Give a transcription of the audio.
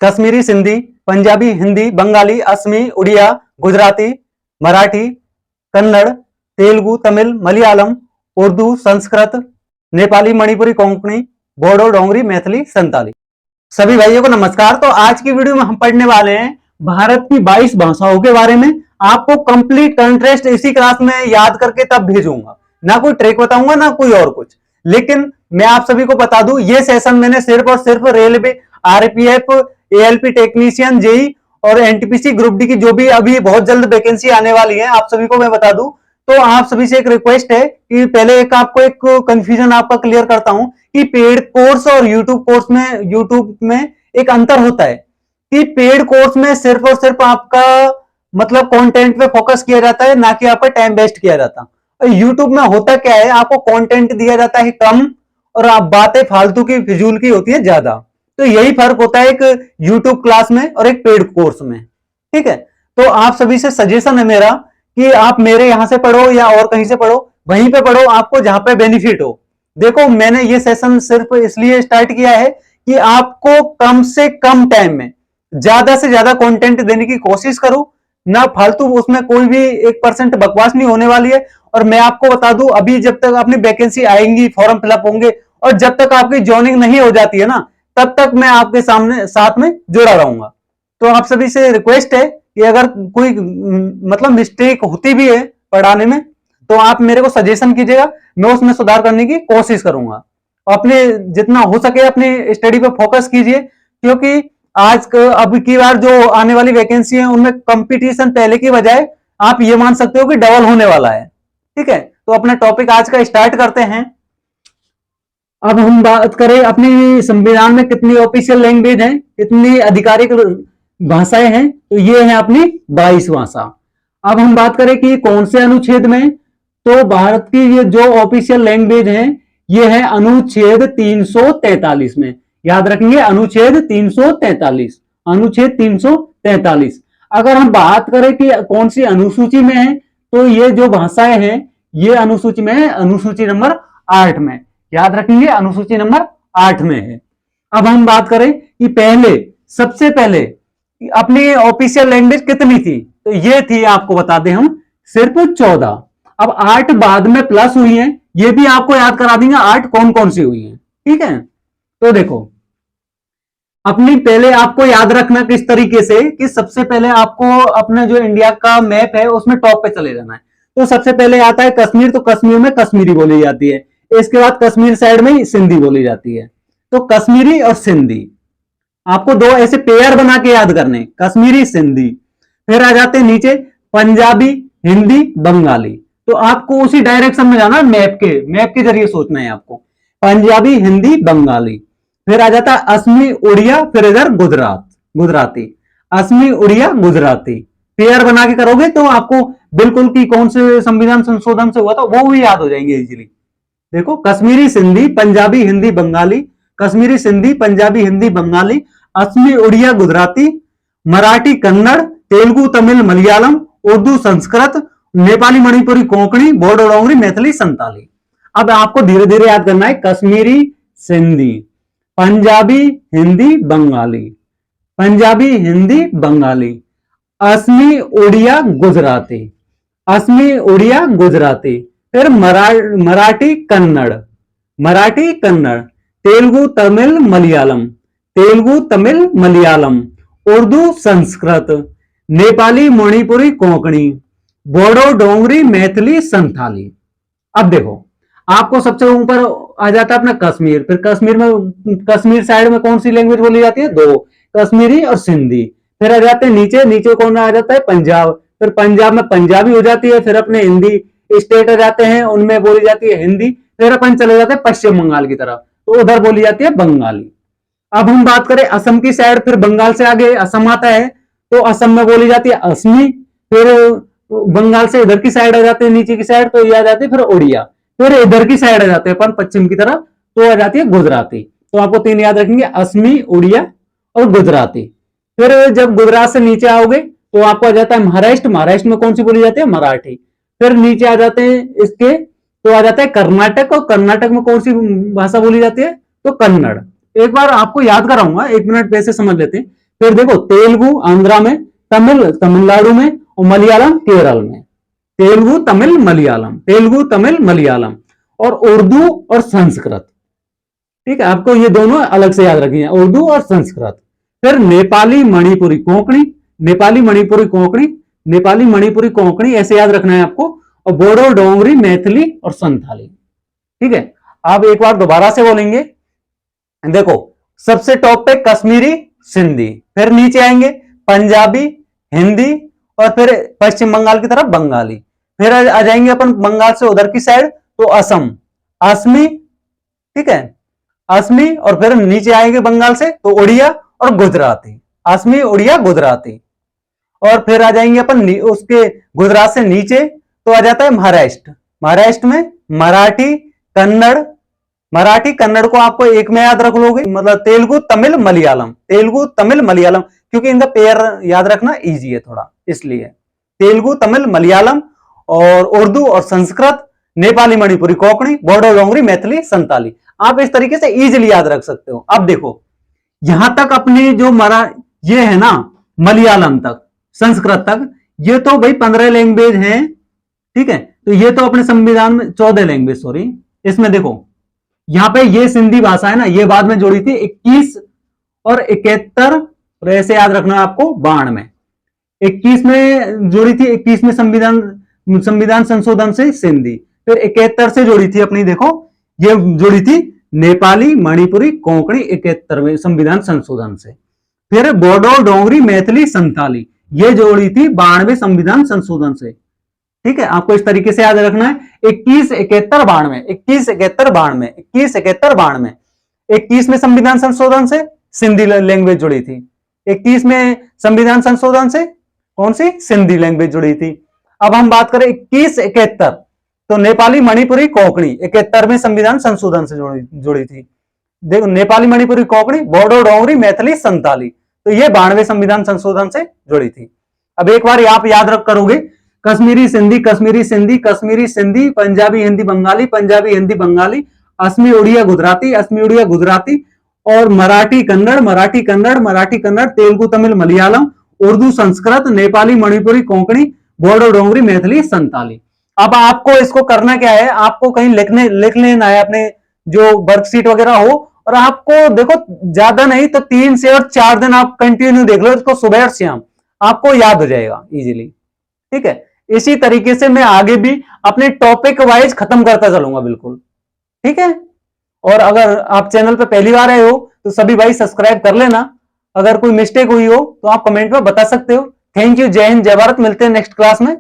कश्मीरी सिंधी, पंजाबी हिंदी, बंगाली, असमी, उड़िया, गुजराती, मराठी, कन्नड़, तेलुगु, तमिल, मलयालम, उर्दू, संस्कृत, नेपाली, मणिपुरी, कोंकणी, बोडो, डोंगरी, मैथिली, संताली। सभी भाइयों को नमस्कार। तो आज की वीडियो में हम पढ़ने वाले हैं भारत की 22 भाषाओं के बारे में। आपको कंप्लीट कंटेस्ट इसी क्लास में याद करके तब भेजूंगा, ना कोई ट्रिक बताऊंगा ना कोई और कुछ। लेकिन मैं आप सभी को बता दूं, ये सेशन मैंने सिर्फ और सिर्फ railway, RPF, ALP technician, JE और एनटीपीसी ग्रुप डी की जो भी अभी बहुत जल्द वैकेंसी आने वाली है, आप सभी को मैं बता दूं। तो आप सभी से एक रिक्वेस्ट है कि पहले आपको एक कंफ्यूजन आपका क्लियर करता हूं कि पेड कोर्स और यूट्यूब में एक अंतर होता है कि पेड कोर्स में सिर्फ और सिर्फ आपका मतलब कंटेंट पे फोकस किया जाता है, ना कि आपका टाइम वेस्ट किया जाता। और यूट्यूब में होता क्या है, आपको कंटेंट दिया जाता है कम और आप बातें फालतू की फिजूल की होती है ज्यादा। तो यही फर्क होता है एक यूट्यूब क्लास में और एक पेड कोर्स में। ठीक है, तो आप सभी से सजेशन है मेरा कि आप मेरे यहां से पढ़ो या और कहीं से पढ़ो, वहीं पे पढ़ो आपको जहां पे बेनिफिट हो। देखो, मैंने ये सेशन सिर्फ इसलिए स्टार्ट किया है कि आपको कम से कम टाइम में ज्यादा से ज्यादा कंटेंट देने की कोशिश करूं, ना फालतू उसमें कोई भी 1% बकवास नहीं होने वाली है। और मैं आपको बता दूं, अभी जब तक अपनी वैकेंसी आएंगी, फॉर्म फिलअप होंगे और जब तक आपकी ज्वाइनिंग नहीं हो जाती है ना, तब तक मैं आपके सामने साथ में जुड़ा रहूंगा। तो आप सभी से रिक्वेस्ट है कि अगर कोई मतलब मिस्टेक होती भी है पढ़ाने में, तो आप मेरे को सजेशन कीजिएगा, मैं उसमें सुधार करने की कोशिश करूंगा। अपने जितना हो सके अपनी स्टडी पे फोकस कीजिए, क्योंकि अब की बार जो आने वाली वैकेंसी है उनमें कंपटीशन पहले की बजाय आप ये मान सकते हो कि डबल होने वाला है। ठीक है, तो अपना टॉपिक आज का स्टार्ट करते हैं। अब हम बात करें अपनी संविधान में कितनी ऑफिशियल लैंग्वेज है, कितनी आधिकारिक भाषाएं हैं, तो ये है अपनी 22 भाषा। अब हम बात करें कि कौन से अनुच्छेद में, तो भारत की ये जो ऑफिशियल लैंग्वेज है ये है अनुच्छेद 343 में। याद रखेंगे, अनुच्छेद 343, अनुच्छेद 343। अगर हम बात करें कि कौन सी अनुसूची में है, तो ये जो भाषाएं हैं ये अनुसूची में है, अनुसूची नंबर 8 में। याद रखेंगे, अनुसूची नंबर 8 में है। अब हम बात करें कि सबसे पहले अपनी ऑफिशियल लैंग्वेज कितनी थी, तो ये थी, आपको बता दें हम, सिर्फ 14। अब 8 बाद में प्लस हुई है, ये भी आपको याद करा देंगे 8 कौन कौन सी हुई है। ठीक है, तो देखो, अपनी पहले आपको याद रखना किस तरीके से कि सबसे पहले आपको अपने जो इंडिया का मैप है उसमें टॉप पे चले जाना है। तो सबसे पहले आता है कश्मीर, तो कश्मीर में कश्मीरी बोली जाती है। इसके बाद कश्मीर साइड में सिंधी बोली जाती है। तो कश्मीरी और सिंधी आपको दो ऐसे पेयर बना के याद करने, कश्मीरी सिंधी। फिर आ जाते हैं नीचे पंजाबी हिंदी बंगाली। तो आपको उसी डायरेक्शन में जाना, मैप के जरिए सोचना है आपको, पंजाबी हिंदी बंगाली। फिर आ जाता है असमी उड़िया, फिर इधर गुजराती, असमी उड़िया गुजराती। पेयर बना के करोगे तो आपको बिल्कुल की कौन से संविधान संशोधन से हुआ था वो भी याद हो जाएंगे इजीली। देखो, कश्मीरी सिंधी पंजाबी हिंदी बंगाली, कश्मीरी सिंधी पंजाबी हिंदी बंगाली, असमी उड़िया गुजराती, मराठी कन्नड़, तेलुगु तमिल मलयालम, उर्दू संस्कृत, नेपाली मणिपुरी कोंकणी, बोडो डोंगरी, मैथिली संताली। अब आपको धीरे धीरे याद करना है, कश्मीरी सिंधी, पंजाबी हिंदी बंगाली, पंजाबी हिंदी बंगाली, असमी उड़िया गुजराती, असमी उड़िया गुजराती। फिर मराठी कन्नड़, मराठी कन्नड़, तेलुगु तमिल मलयालम, तेलुगु तमिल मलयालम, उर्दू संस्कृत, नेपाली मणिपुरी कोंकणी, बोडो डोंगरी मैथिली संथाली। अब देखो, आपको सबसे ऊपर आ जाता है अपना कश्मीर। फिर कश्मीर साइड में कौन सी लैंग्वेज बोली जाती है, दो, कश्मीरी और सिंधी। फिर आ जाते हैं नीचे कौन आ जाता है, पंजाब। फिर पंजाब में पंजाबी हो जाती है। फिर अपने हिंदी स्टेट आ जाते हैं, उनमें बोली जाती है हिंदी। फिर अपन चले जाते हैं पश्चिम बंगाल की तरफ, तो उधर बोली जाती है बंगाली। अब हम बात करें असम की साइड, फिर बंगाल से आगे असम आता है, तो असम में बोली जाती है असमी। फिर बंगाल से इधर की साइड आ जाते हैं, नीचे की साइड, तो ये आ जाती है फिर उड़िया। फिर इधर की साइड आ जाते हैं अपन पश्चिम की तरफ, तो आ जाती है गुजराती। तो आपको 3 याद रखेंगे, असमी उड़िया और गुजराती। फिर जब गुजरात से नीचे आओगे तो आपको आ जाता है महाराष्ट्र। महाराष्ट्र में कौन सी बोली जाती है, मराठी। फिर नीचे आ जाते हैं इसके, तो आ जाता है कर्नाटक, और कर्नाटक में कौन सी भाषा बोली जाती है, तो कन्नड़। एक बार आपको याद कराऊंगा, 1 मिनट पे से समझ लेते हैं। फिर देखो, तेलुगु आंध्रा में, तमिल तमिलनाडु में और मलयालम केरल में। तेलुगु तमिल मलयालम, तेलुगु तमिल मलयालम, और उर्दू और संस्कृत। ठीक है, आपको ये दोनों अलग से याद रखिए, उर्दू और संस्कृत। फिर नेपाली मणिपुरी कोंकणी, नेपाली मणिपुरी कोंकणी, नेपाली मणिपुरी कोंकणी ऐसे याद रखना है आपको। और बोडो डोंगरी मैथिली और संथाली। ठीक है, आप एक बार दोबारा से बोलेंगे। देखो, सबसे टॉप पे कश्मीरी सिंधी, फिर नीचे आएंगे पंजाबी हिंदी, और फिर पश्चिम बंगाल की तरफ बंगाली, फिर आ जाएंगे अपन बंगाल से उधर की साइड तो असम, असमी। ठीक है, असमी, और फिर नीचे आएंगे बंगाल से तो उड़िया और गुजराती, असमी उड़िया गुजराती। और फिर आ जाएंगे अपन उसके गुजरात से नीचे तो आ जाता है महाराष्ट्र, महाराष्ट्र में मराठी कन्नड़, मराठी कन्नड़ को आपको एक में याद रख लोगे, मतलब तेलुगु तमिल मलयालम, तेलुगु तमिल मलयालम, क्योंकि इनका पेयर याद रखना इजी है थोड़ा, इसलिए तेलुगु तमिल मलयालम, और उर्दू और संस्कृत, नेपाली मणिपुरी कोंकणी, बोडो डोंगरी मैथिली संताली। आप इस तरीके से इजीली याद रख सकते हो। अब देखो, यहां तक अपनी जो ये है ना, मलयालम तक संस्कृत तक, ये तो भाई 15 लैंग्वेज है। ठीक है, तो ये तो अपने संविधान में 14 लैंग्वेज, सॉरी। इसमें देखो, यहां पे ये सिंधी भाषा है ना, ये बाद में जोड़ी थी 21 और 71, और ऐसे याद रखना आपको 92 21 में जोड़ी थी, 21 में संविधान संशोधन से सिंधी, फिर 71 से जोड़ी थी अपनी, देखो ये जोड़ी थी नेपाली मणिपुरी कोंकणी 71वें संविधान संशोधन से, फिर बोडो डोंगरी मैथिली संथाली ये जोड़ी थी 92वें संविधान संशोधन से। ठीक है, आपको इस तरीके से याद रखना है, 21 71 92, 21 71 92, 21 71 92। 21 में संविधान संशोधन से सिंधी लैंग्वेज जुड़ी थी, 21 में संविधान संशोधन से कौन सी सिंधी लैंग्वेज जुड़ी थी। अब हम बात करें 21 71 तो नेपाली मणिपुरी कोंकणी 71 में संविधान संशोधन से जुड़ी थी। देखो, नेपाली मणिपुरी कोंकणी, बोडो डोंगरी मैथिली संताली, तो ये 92वें संविधान संशोधन से जुड़ी थी। अब एक बार आप याद रख करोगे, कश्मीरी सिंधी कश्मीरी सिंधी कश्मीरी सिंधी, पंजाबी हिंदी बंगाली पंजाबी हिंदी बंगाली, असमी उड़िया गुजराती असमी उड़िया गुजराती, और मराठी कन्नड़ मराठी कन्नड़ मराठी कन्नड़, तेलुगु तमिल मलयालम, उर्दू संस्कृत, नेपाली मणिपुरी कोंकणी, बोडो डोंगरी मैथिली संताली। अब आपको इसको करना क्या है, आपको कहीं लिख लेना है अपने जो वर्कशीट वगैरह हो, और आपको देखो ज्यादा नहीं तो 3 से और 4 दिन आप कंटिन्यू देख लो इसको, सुबह और शाम, आपको याद हो जाएगा इजीली। ठीक है, इसी तरीके से मैं आगे भी अपने टॉपिक वाइज खत्म करता चलूंगा, बिल्कुल। ठीक है, और अगर आप चैनल पे पहली बार आए हो तो सभी भाई सब्सक्राइब कर लेना। अगर कोई मिस्टेक हुई हो तो आप कमेंट में बता सकते हो। थैंक यू, जय हिंद जय भारत, मिलते हैं नेक्स्ट क्लास में।